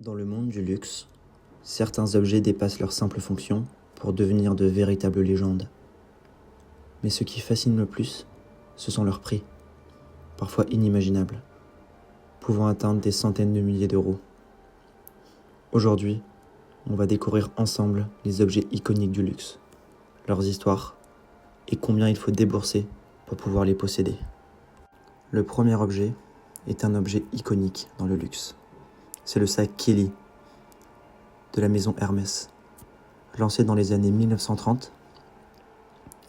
Dans le monde du luxe, certains objets dépassent leur simple fonction pour devenir de véritables légendes. Mais ce qui fascine le plus, ce sont leurs prix, parfois inimaginables, pouvant atteindre des centaines de milliers d'euros. Aujourd'hui, on va découvrir ensemble les objets iconiques du luxe, leurs histoires et combien il faut débourser pour pouvoir les posséder. Le premier objet est un objet iconique dans le luxe. C'est le sac Kelly de la maison Hermès. Lancé dans les années 1930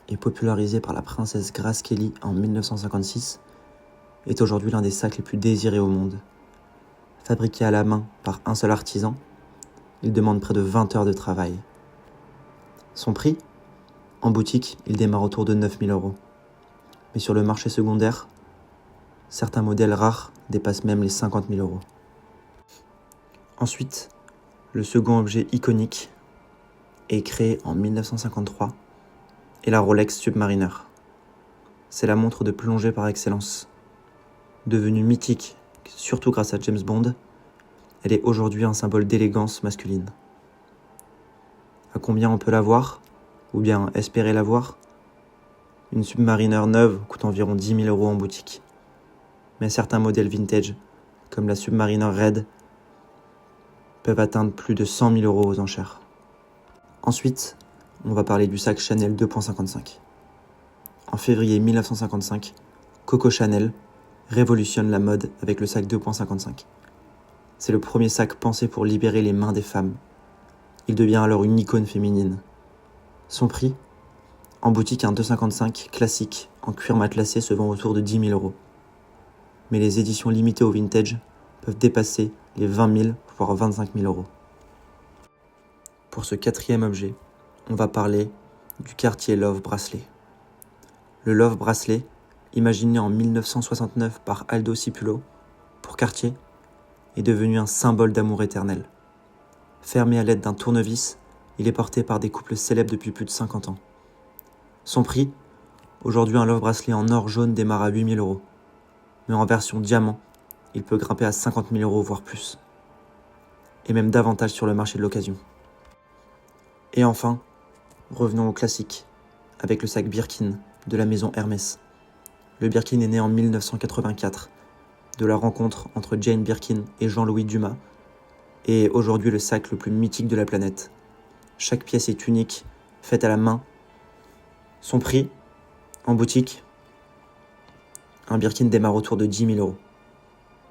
et popularisé par la princesse Grace Kelly en 1956, est aujourd'hui l'un des sacs les plus désirés au monde. Fabriqué à la main par un seul artisan, il demande près de 20 heures de travail. Son prix ? En boutique, il démarre autour de 9 000 euros. Mais sur le marché secondaire, certains modèles rares dépassent même les 50 000 euros. Ensuite, le second objet iconique est créé en 1953 et la Rolex Submariner. C'est la montre de plongée par excellence. Devenue mythique, surtout grâce à James Bond, elle est aujourd'hui un symbole d'élégance masculine. À combien on peut l'avoir, ou bien espérer l'avoir ? Une Submariner neuve coûte environ 10 000 euros en boutique. Mais certains modèles vintage, comme la Submariner Red, peuvent atteindre plus de 100 000 euros aux enchères. Ensuite, on va parler du sac Chanel 2.55. En février 1955, Coco Chanel révolutionne la mode avec le sac 2.55. C'est le premier sac pensé pour libérer les mains des femmes. Il devient alors une icône féminine. Son prix ? En boutique, un 2,55 classique en cuir matelassé se vend autour de 10 000 euros. Mais les éditions limitées au vintage peuvent dépasser les 20 000 voire 25 000 euros. Pour ce quatrième objet, on va parler du Cartier Love Bracelet. Le Love Bracelet, imaginé en 1969 par Aldo Cipulo pour Cartier, est devenu un symbole d'amour éternel. Fermé à l'aide d'un tournevis, il est porté par des couples célèbres depuis plus de 50 ans. Son prix ? Aujourd'hui, un Love Bracelet en or jaune démarre à 8 000 euros. Mais en version diamant, il peut grimper à 50 000 euros, voire plus. Et même davantage sur le marché de l'occasion. Et enfin, revenons au classique, avec le sac Birkin de la maison Hermès. Le Birkin est né en 1984, de la rencontre entre Jane Birkin et Jean-Louis Dumas, et est aujourd'hui le sac le plus mythique de la planète. Chaque pièce est unique, faite à la main. Son prix, en boutique, un Birkin démarre autour de 10 000 euros.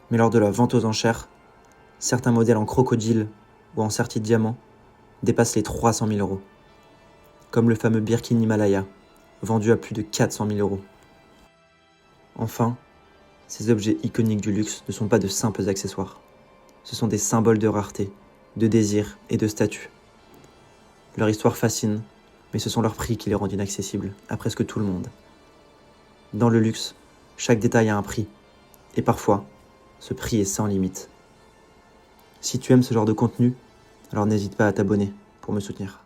Mais lors de la vente aux enchères, certains modèles en crocodile ou en sertie de diamant dépassent les 300 000 euros. Comme le fameux Birkin Himalaya, vendu à plus de 400 000 euros. Enfin, ces objets iconiques du luxe ne sont pas de simples accessoires. Ce sont des symboles de rareté, de désir et de statut. Leur histoire fascine, mais ce sont leurs prix qui les rendent inaccessibles à presque tout le monde. Dans le luxe, chaque détail a un prix, et parfois, ce prix est sans limite. Si tu aimes ce genre de contenu, alors n'hésite pas à t'abonner pour me soutenir.